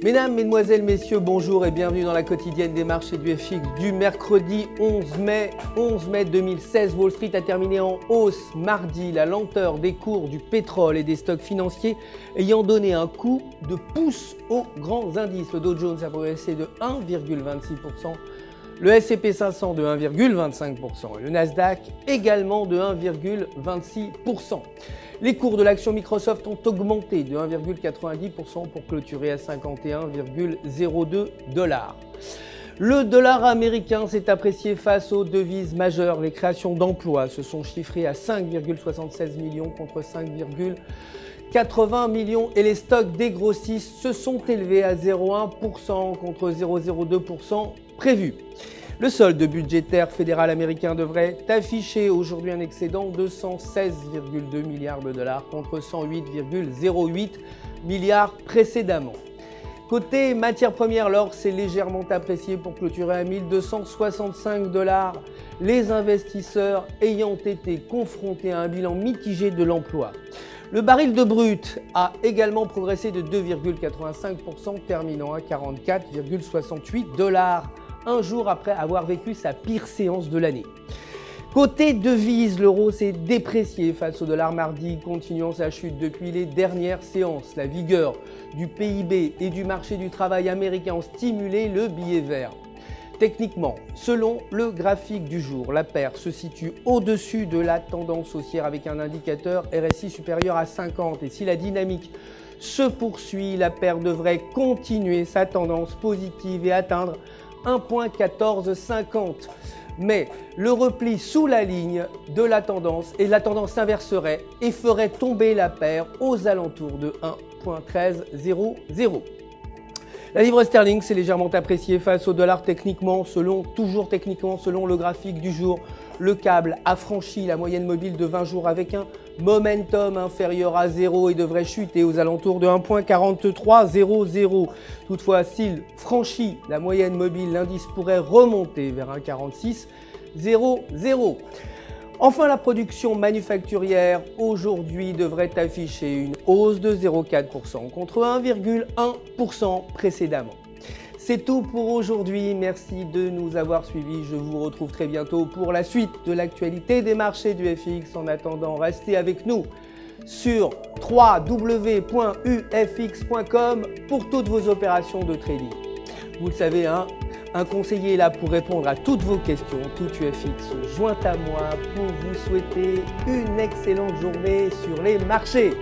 Mesdames, Mesdemoiselles, Messieurs, bonjour et bienvenue dans la quotidienne des marchés du FX du mercredi 11 mai 2016. Wall Street a terminé en hausse mardi, la lenteur des cours du pétrole et des stocks financiers ayant donné un coup de pouce aux grands indices. Le Dow Jones a progressé de 1,26%, le S&P 500 de 1,25% et le Nasdaq également de 1,26%. Les cours de l'action Microsoft ont augmenté de 1,90% pour clôturer à 51,02 $. Le dollar américain s'est apprécié face aux devises majeures. Les créations d'emplois se sont chiffrées à 5,76 millions contre 5,80 millions et les stocks des grossistes se sont élevés à 0,1% contre 0,02% prévu. Le solde budgétaire fédéral américain devrait afficher aujourd'hui un excédent de 116,2 milliards de dollars contre 108,08 milliards précédemment. Côté matières premières, l'or s'est légèrement apprécié pour clôturer à 1265 $, les investisseurs ayant été confrontés à un bilan mitigé de l'emploi. Le baril de brut a également progressé de 2,85%, terminant à 44,68 $, un jour après avoir vécu sa pire séance de l'année. Côté devises, l'euro s'est déprécié face au dollar mardi, continuant sa chute depuis les dernières séances. La vigueur du PIB et du marché du travail américain ont stimulé le billet vert. Techniquement, selon le graphique du jour, la paire se situe au-dessus de la tendance haussière avec un indicateur RSI supérieur à 50. Et si la dynamique se poursuit, la paire devrait continuer sa tendance positive et atteindre 1,1450. Mais le repli sous la ligne de la tendance s'inverserait et ferait tomber la paire aux alentours de 1,1300. La livre sterling s'est légèrement appréciée face au dollar toujours techniquement selon le graphique du jour. Le câble a franchi la moyenne mobile de 20 jours avec un momentum inférieur à 0 et devrait chuter aux alentours de 1,4300. Toutefois, s'il franchit la moyenne mobile, l'indice pourrait remonter vers 1,4600. Enfin, la production manufacturière aujourd'hui devrait afficher une hausse de 0,4% contre 1,1% précédemment. C'est tout pour aujourd'hui. Merci de nous avoir suivis. Je vous retrouve très bientôt pour la suite de l'actualité des marchés du FX. En attendant, restez avec nous sur www.ufx.com pour toutes vos opérations de trading. Vous le savez, un conseiller est là pour répondre à toutes vos questions. Tout UFX joint à moi pour vous souhaiter une excellente journée sur les marchés.